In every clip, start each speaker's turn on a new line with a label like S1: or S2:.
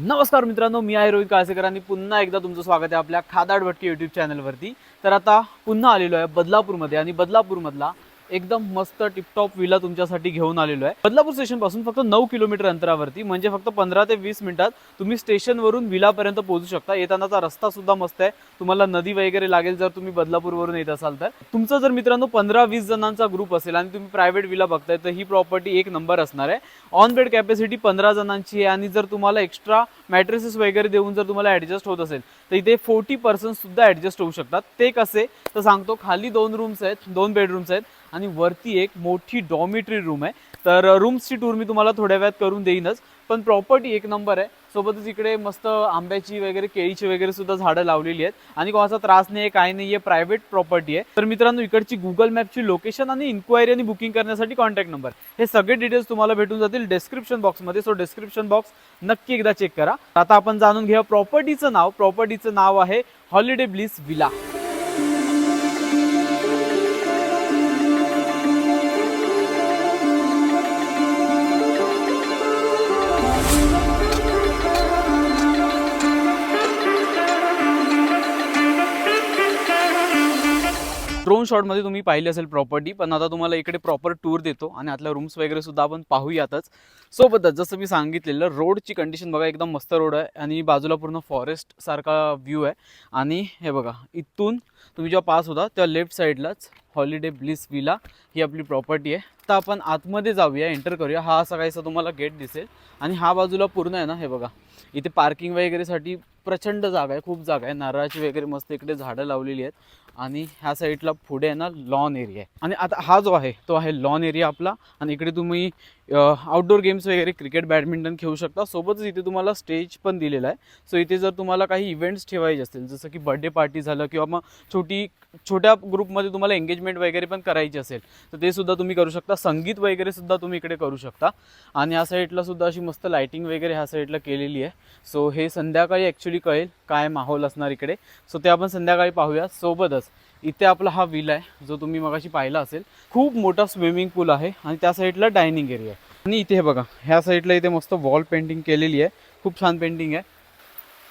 S1: नमस्कार मित्रांनो, मी आहे रोहित काळसेकर आणि पुन्हा एकदा तुमचं स्वागत आहे आपल्या खादाड भटकी यूट्यूब चॅनलवरती। तर आता पुन्हा आलेलो आहे बदलापूरमध्ये आणि बदलापूरमधला एकदम मस्त टिपटॉप विला तुमच्यासाठी घेऊन आलेलो आहे। बदलापूर स्टेशन पासून फक्त 9 किलोमीटर अंतरावरती, म्हणजे फक्त 15 ते 20 मिनिटात तुम्ही स्टेशनवरून विलापर्यंत पोहोचू शकता। येतानाचा रस्ता सुद्धा मस्त आहे, तुम्हाला नदी वगैरे लागेल जर तुम्ही बदलापूरवरून येत असाल तर। तुमचं जर मित्रांनो 15-20 जणांचा ग्रुप असेल आणि तुम्ही प्रायव्हेट विला बघताय तर ही प्रॉपर्टी एक नंबर असणार आहे। ऑन बेड कॅपॅसिटी 15 जणांची आहे आणि जर तुम्हाला एक्स्ट्रा मॅट्रेसेस वगैरे देऊन जर तुम्हाला ॲडजस्ट होत असेल तर इथे 40% सुद्धा ॲडजस्ट होऊ शकतात। ते कसे तर सांगतो। खाली 2 रूम्स आहेत, 2 बेडरूम्स आहेत आणि वरती एक मोठी डॉमिटरी रूम आहे। तर रूम्सची टूर मी तुम्हाला थोड्या वेळात करून देईनच, पण प्रॉपर्टी एक नंबर आहे। सोबतच इकडे मस्त आंब्याची वगैरे केळीची वगैरे सुद्धा झाडं लावलेली आहेत आणि कोणाचा त्रास नाही आहे, काय नाही आहे, प्रायव्हेट प्रॉपर्टी आहे। तर मित्रांनो, इकडची गुगल मॅपची लोकेशन आणि इन्क्वायरी आणि बुकिंग करण्यासाठी कॉन्टॅक्ट नंबर हे सगळे डिटेल्स तुम्हाला भेटून जातील डिस्क्रिप्शन बॉक्समध्ये। सो डिस्क्रिप्शन बॉक्स नक्की एकदा चेक करा। आता आपण जाणून घेऊया प्रॉपर्टीचं नाव। प्रॉपर्टीचं नाव आहे हॉलिडे ब्लिस विला। ड्रोन शॉटमध्ये तुम्ही पाहिली असेल प्रॉपर्टी, पण आता तुम्हाला इकडे प्रॉपर टूर देतो आणि आतल्या रूम्स वगैरे सुद्धा आपण पाहूयातच। सोबतच जसं मी सांगितलेलं रोडची कंडिशन बघा, एकदम मस्त रोड आहे आणि बाजूला पूर्ण फॉरेस्ट सारखा व्ह्यू आहे। आणि हे बघा, इथून तुम्ही जेव्हा पास होता तेव्हा लेफ्ट साईडलाच हॉलिडे ब्लिस विला ही आपली प्रॉपर्टी आहे। तर आपण आतमध्ये जाऊया, एंटर करूया। हा असा काहीसा तुम्हाला गेट दिसेल आणि हा बाजूला पूर्ण आहे ना, हे बघा इथे पार्किंग वगैरेसाठी प्रचंड जागा आहे, खूप जागा आहे। नारळाची वगैरे मस्त इकडे झाडं लावलेली आहेत आणि ह्या साईडला पुढे आहे ना लॉन एरिया आहे। आणि आता हा जो आहे तो आहे लॉन एरिया आपला आणि इकडे तुम्ही आउटडोर गेम्स वगैरे क्रिकेट बॅडमिंटन खेळू शकता। सोबतच इथे तुम्हाला स्टेज पण दिलेला आहे। सो इथे जर तुम्हाला काही इव्हेंट्स ठेवायचे असतील, जसं की बर्थडे पार्टी झालं किंवा मग छोट्या ग्रुपमध्ये तुम्हाला एंगेजमेंट वगैरे पण करायची असेल तर ते सुद्धा तुम्ही करू शकता। संगीत वगैरे सुद्धा तुम्ही इकडे करू शकता। आणि ह्या साईडला सुद्धा अशी मस्त लाईटिंग वगैरे ह्या साईडला केलेली आहे। सो हे संध्याकाळी ॲक्च्युली कळेल काय माहोल असणार इकडे, सो ते आपण संध्याकाळी पाहूया। सोबतच इथे आपला हा विला आहे जो तुम्ही मगाशी पाहिला असेल। खूप मोठा स्विमिंग पूल आहे आणि त्या साईडला डायनिंग एरिया आहे। आणि इथे हे बघा, ह्या साईडला इथे मस्त वॉल पेंटिंग केलेली आहे, खूप छान पेंटिंग आहे।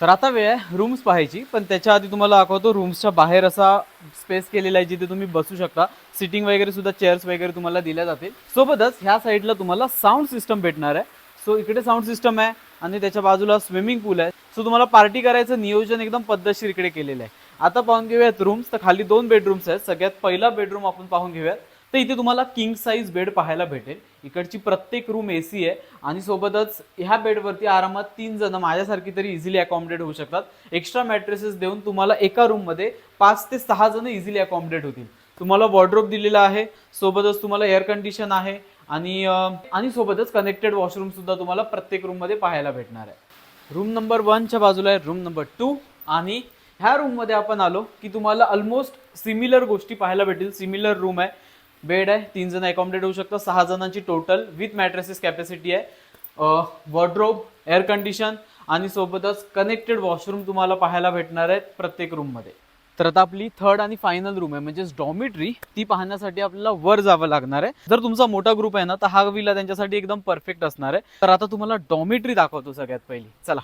S1: तर आता वेळ आहे रूम्स पाहायची, पण त्याच्या आधी तुम्हाला दाखवतो रूम्सच्या बाहेर असा स्पेस केलेला आहे जिथे तुम्ही बसू शकता। सिटिंग वगैरे सुद्धा चेअर्स वगैरे तुम्हाला दिल्या जातील। सोबतच ह्या साईडला तुम्हाला साऊंड सिस्टम भेटणार आहे। सो इकडे साऊंड सिस्टम आहे आणि त्याच्या बाजूला स्विमिंग पूल आहे। सो तुम्हाला पार्टी करायचं नियोजन एकदम पद्धतशीर इकडे केलेलं आहे। आता पाहून घेऊयात रूम्स। तर खाली 2 बेडरूम्स आहेत। सगळ्यात पहिला बेडरूम आपण पाहून घेऊयात। तर इथे तुम्हाला किंग साईज बेड पाहायला भेटेल। इकडची प्रत्येक रूम एसी आहे आणि सोबतच ह्या बेडवरती आरामात 3 जण माझ्यासारखी तरी इझिली अकॉमोडेट होऊ शकतात। एक्स्ट्रा मॅट्रेसेस देऊन तुम्हाला एका रूममध्ये 5 ते 6 जण इझिली अकॉमोडेट होतील। तुम्हाला वॉर्डरोब दिलेला आहे, सोबतच तुम्हाला एअर कंडिशन आहे आणि सोबतच कनेक्टेड वॉशरूम सुद्धा तुम्हाला प्रत्येक रूममध्ये पाहायला भेटणार आहे। रूम नंबर 1 च्या बाजूला आहे रूम नंबर 2 आणि ह्या रूममध्ये आपण आलो की तुम्हाला ऑलमोस्ट सिमिलर गोष्टी पाहायला भेटतील। सिमिलर रूम आहे, बेड आहे, 3 जण अकॉमोडेट होऊ शकतात। 6 जणांची टोटल विथ मॅट्रेसेस कॅपॅसिटी आहे। वॉर्डरोब, एअर कंडिशन आणि सोबतच कनेक्टेड वॉशरूम तुम्हाला पाहायला भेटणार आहेत प्रत्येक रूममध्ये। तर आता आपली थर्ड आणि फायनल रूम आहे म्हणजेच डॉमिटरी, ती पाहण्यासाठी आपल्याला वर जावं लागणार आहे। जर तुमचा मोठा ग्रुप आहे ना तर हा विला त्यांच्यासाठी एकदम परफेक्ट असणार आहे। तर आता तुम्हाला डॉमिटरी दाखवतो सगळ्यात पहिली, चला।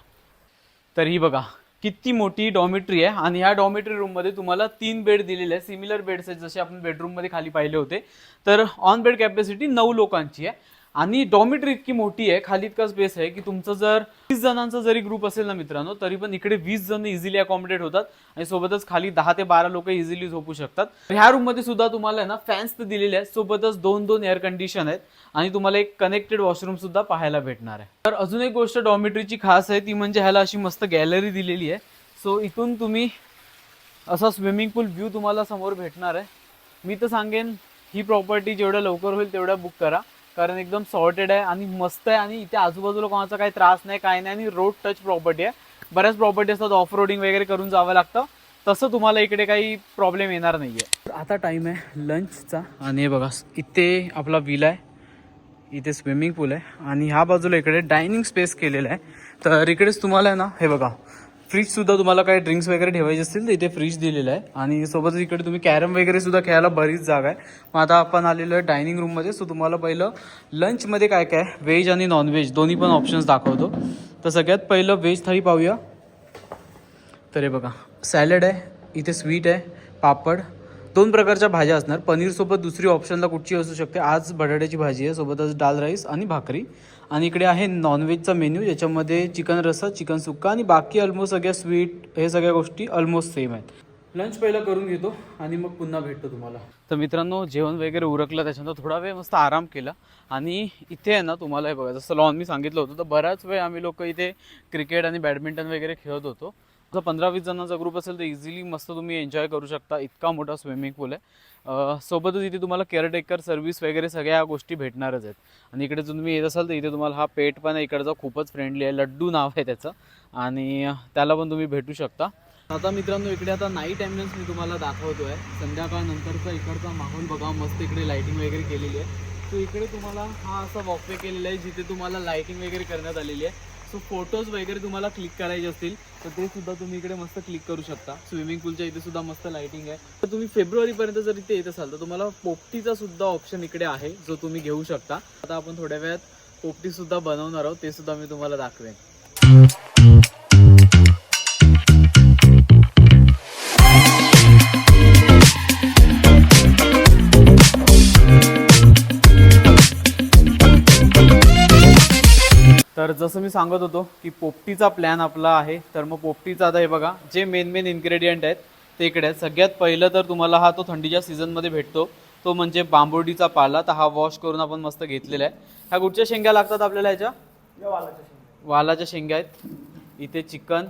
S1: तर ही बघा किती मोठी डॉमिटरी आहे आणि ह्या डॉमिटरी रूममध्ये तुम्हाला 3 बेड दिलेले आहेत। सिमिलर बेड्स आहेत जसे आपण बेडरूममध्ये खाली पाहिले होते। तर ऑन बेड कॅपॅसिटी 9 लोकांची आहे आणि डॉमिटरी इतकी मोठी आहे, खाली इतका स्पेस आहे की तुमचं जर 20 जणांचा जरी ग्रुप असेल ना मित्रांनो, तरी पण इकडे 20 जण इझिली अकॉमोडेट होतात आणि सोबतच खाली 10 ते 12 लोक इझिली झोपू शकतात। ह्या रूममध्ये सुद्धा तुम्हाला ना फॅन्स तर दिलेले आहेत, सोबतच 2 एअर कंडिशन आहेत आणि तुम्हाला एक कनेक्टेड वॉशरूम सुद्धा पाहायला भेटणार आहे। तर अजून एक गोष्ट डॉमिटरीची खास आहे ती म्हणजे ह्याला अशी मस्त गॅलरी दिलेली आहे। सो इथून तुम्ही असा स्विमिंग पूल व्ह्यू तुम्हाला समोर भेटणार आहे। मी तर सांगेन ही प्रॉपर्टी जेवढ्या लवकर होईल तेवढ्या बुक करा, कारण एकदम सॉर्टेड आहे आणि मस्त आहे आणि इथे आजूबाजूला कोणाचा काही त्रास नाही, काय नाही आणि रोड टच प्रॉपर्टी आहे। बऱ्याच प्रॉपर्टी असतात ऑफ रोडिंग वगैरे करून जावं लागतं, तसं तुम्हाला इकडे काही प्रॉब्लेम येणार नाही आहे। आता टाईम आहे लंचचा आणि हे बघा इथे आपला विला आहे, इथे स्विमिंग पूल आहे आणि ह्या बाजूला इकडे डायनिंग स्पेस केलेला आहे। तर इकडेच तुम्हाला आहे ना हे बघा फ्रीज सुद्धा, तुम्हाला काही ड्रिंक्स वगैरे ठेवायचे असतील तर इथे फ्रीज दिलेला आहे आणि सोबतच इकडे तुम्ही कॅरम वगैरे सुद्धा खेळायला बरीच जागा आहे। मग आता आपण आलेलो आहे डायनिंग रूममध्ये। सो तुम्हाला पहिलं लंचमध्ये काय काय व्हेज आणि नॉनव्हेज दोन्ही पण ऑप्शन्स दाखवतो। तर सगळ्यात पहिलं व्हेज थाळी पाहूया. तर हे बघा, सॅलड आहे, इथे स्वीट आहे, पापड, 2 प्रकारच्या भाज्या असणार. पनीरसोबत दुसरी ऑप्शनला कुठची असू शकते. आज बटाट्याची भाजी आहे, सोबतच दाल राईस आणि भाकरी. आणि इकडे आहे नॉनव्हेजचा मेन्यू, ज्याच्यामध्ये चिकन रस्सा, चिकन सुक्का आणि बाकी ऑलमोस्ट सगळ्या स्वीट हे सगळ्या गोष्टी ऑलमोस्ट सेम आहेत. लंच पहिला करून घेतो आणि मग पुन्हा भेटतो तुम्हाला. तर मित्रांनो, जेवण वगैरे उरकलं, त्याच्यानंतर थोडा वेळ मस्त आराम केला. आणि इथे आहे ना, तुम्हाला हे बघा, जसं लॉन मी सांगितलं होतं, तर बराच वेळ आम्ही लोक इथे क्रिकेट आणि बॅडमिंटन वगैरे खेळत होतो. जर 15-20 जणांचा ग्रुप असेल तर इझिली मस्त तुम्ही एन्जॉय करू शकता. इतका मोठा स्विमिंग पूल आहे. सोबतच इथे तुम्हाला केअरटेकर सर्व्हिस वगैरे सगळ्या गोष्टी भेटणारच आहेत. आणि इकडे जर तुम्ही येत असाल तर इथे तुम्हाला हा पेट पण आहे इकडचा, खूपच फ्रेंडली आहे, लड्डू नाव आहे त्याचं, आणि त्याला पण तुम्ही भेटू शकता. आता मित्रांनो, इकडे आता नाईट ॲम्बियन्स मी तुम्हाला दाखवतो आहे. संध्याकाळनंतरचा इकडचा माहोल बघा, मस्त इकडे लाईटिंग वगैरे केलेली आहे. सो इकडे तुम्हाला हा असा वॉकवे केलेला आहे, जिथे तुम्हाला लाईटिंग वगैरे करण्यात आलेली आहे. सो फोटोज वगैरे तुम्हाला क्लिक करायचे असतील तर ते सुद्धा तुम्ही इकडे मस्त क्लिक करू शकता. स्विमिंग पूलच्या इथे सुद्धा मस्त लाईटिंग आहे. तर तुम्ही फेब्रुवारीपर्यंत जर इथे येत असाल तर तुम्हाला पोपटीचा सुद्धा ऑप्शन इकडे आहे, जो तुम्ही घेऊ शकता. आता आपण थोड्या वेळात पोपटी सुद्धा बनवणार आहोत, ते सुद्धा मी तुम्हाला दाखवेन. तर जसं मी सांगत होतो की पोपटीचा प्लॅन आपला आहे. तर मग पोपटीचा आता हे बघा, जे मेन इन्ग्रेडियंट आहेत ते इकडे आहेत. सगळ्यात पहिलं तर तुम्हाला हा तो थंडीच्या सीझनमध्ये भेटतो, तो म्हणजे बांबोडीचा पाला. तर हा वॉश करून आपण मस्त घेतलेला आहे. ह्या कुठच्या शेंग्या लागतात आपल्याला? ह्याच्या वालाच्या शेंग्या आहेत. इथे चिकन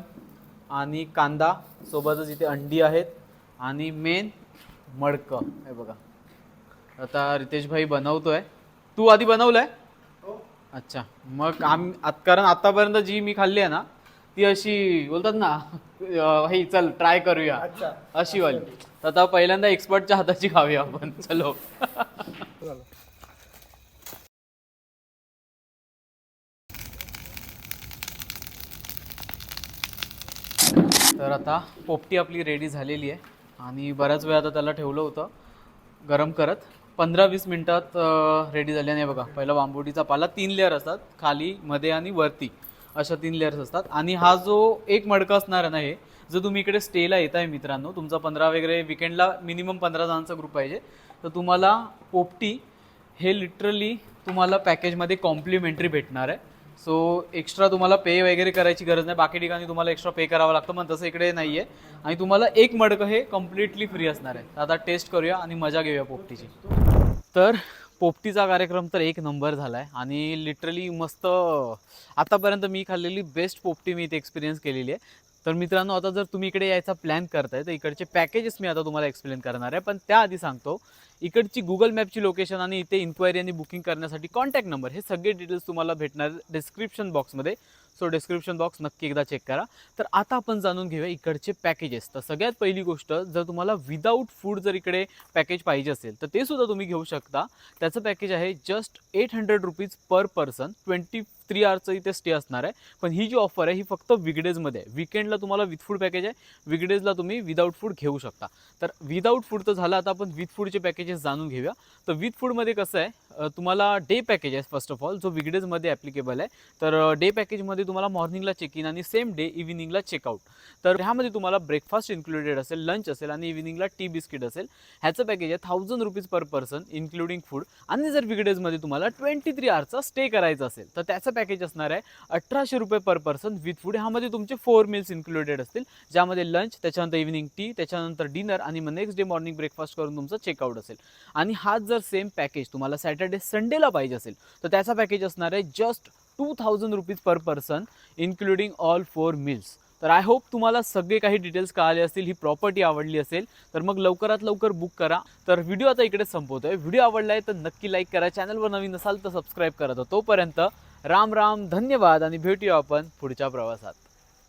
S1: आणि कांदा, सोबतच इथे अंडी आहेत, आणि मेन मडकं हे बघा. आता रितेश भाई बनवतोय. तू आधी बनवलंय? अच्छा, मग कारण आतापर्यंत जी मी खाल्ली आहे ना, ती अशी बोलतात ना, हे चल ट्राय करूया अशी वाली. तर आता पहिल्यांदा एक्सपर्टच्या हाताची खाऊया आपण. चलो. तर आता पोपटी आपली रेडी झालेली आहे, आणि बऱ्याच वेळ आता त्याला ठेवलं होतं गरम करत. 15-20 मिनिटात रेडी झाल्याने बघा. पहिला बांबोडीचा पाला 3 लेअर असतात, खाली, मध्ये आणि वरती, अशा 3 लेअर्स असतात. आणि हा जो एक मडका असणार आहे ना, हे जर तुम्ही इकडे स्टेला येत आहे मित्रांनो, तुमचा 15 वगैरे विकेंडला मिनिमम 15 जणांचा ग्रुप पाहिजे, तर तुम्हाला पोपटी हे लिटरली तुम्हाला पॅकेजमध्ये कॉम्प्लिमेंटरी भेटणार आहे. सो एक्स्ट्रा तुम्हाला पे वगैरे करायची गरज नाही. बाकी ठिकाणी तुम्हाला एक्स्ट्रा पे करावं लागतं, पण तसं इकडे नाही आहे. आणि तुम्हाला एक मडकं हे कम्प्लिटली फ्री असणार आहे. आता टेस्ट करूया आणि मजा घेऊया पोपटीची. तर पोपटीचा कार्यक्रम तर एक नंबर झाला आहे, आणि लिटरली मस्त, आतापर्यंत मी खाल्लेली बेस्ट पोपटी मी इथे एक्सपिरियन्स केलेली आहे. तर मित्रांनो, आता जर तुम्ही इकडे यायचा प्लॅन करताय तर इकडचे पॅकेजेस मी आता तुम्हाला एक्सप्लेन करणार आहे. पण त्याआधी सांगतो, इकडची गुगल मॅपची लोकेशन आणि इथे इन्क्वायरी आणि बुकिंग करण्यासाठी कॉन्टॅक्ट नंबर, हे सगळे डिटेल्स तुम्हाला भेटणार डिस्क्रिप्शन बॉक्समध्ये. सो डिस्क्रिप्शन बॉक्स नक्की एकदा चेक करा. तर आता आपण जाणून घेऊया इकडचे पॅकेजेस. तर सगळ्यात पहिली गोष्ट, जर तुम्हाला विदाऊट फूड जर इकडे पॅकेज पाहिजे असेल तर ते सुद्धा तुम्ही घेऊ शकता. त्याचं पॅकेज आहे जस्ट 800 रुपीज पर पर्सन. 23 आवर्सचं इथे स्टे असणार आहे. पण ही जी ऑफर आहे ही फक्त विकडेजमध्ये आहे. विकेंडला तुम्हाला विथ फूड पॅकेज आहे, विकडेजला तुम्ही विदाऊट फूड घेऊ शकता. तर विदाऊट फूड तर झालं, आता आपण विथ फूडचे पॅकेजेस जाणून घेऊया. तर विथ फूडमध्ये कसं आहे, तुम्हाला डे पॅकेज आहे फर्स्ट ऑफ ऑल, जो विकडेजमध्ये ॲप्लिकेबल आहे. तर डे पॅकेजमध्ये तुम्हाला मॉर्निंगला चेक इन आणि सेम डे इव्हिनिंगला चेकआउट. तर ह्यामध्ये तुम्हाला ब्रेकफास्ट इन्क्लुडेड असेल, लंच असेल, आणि इव्हिनिंगला टी बिस्किट असेल. ह्याचं पॅकेज आहे 1000 rupees per person including food. आणि जर विकडेजमध्ये तुम्हाला 23 आवर्सचा स्टे करायचा असेल तर त्याचं पॅकेज असणार आहे 1800 रुपये पर पर्सन विथ फूड. ह्यामध्ये तुमचे 4 मील्स इन्क्लुडेड असतील, ज्यामध्ये लंच, त्याच्यानंतर इव्हिनिंग टी, त्याच्यानंतर डिनर, आणि मग नेक्स्ट डे मॉर्निंग ब्रेकफास्ट करून तुमचं चेकआउट असेल. आणि हाच जर सेम पॅकेज तुम्हाला सॅटर्डे संडेला पाहिजे असेल तर त्याचा पॅकेज असणार आहे just 2000 rupees per person including all 4 meals. तर आय होप तुम्हाला सगळे काही डिटेल्स कळाले असतील, ही प्रॉपर्टी आवडली असेल तर मग लवकरात लवकर बुक करा. तर व्हिडिओ आता इकडेच संपवतोय. व्हिडिओ आवडला आहे तर नक्की लाईक करा, चॅनलवर नवीन असाल तर सबस्क्राईब करा. तोपर्यंत राम राम, धन्यवाद, आणि भेटूया आपण पुढच्या प्रवासात.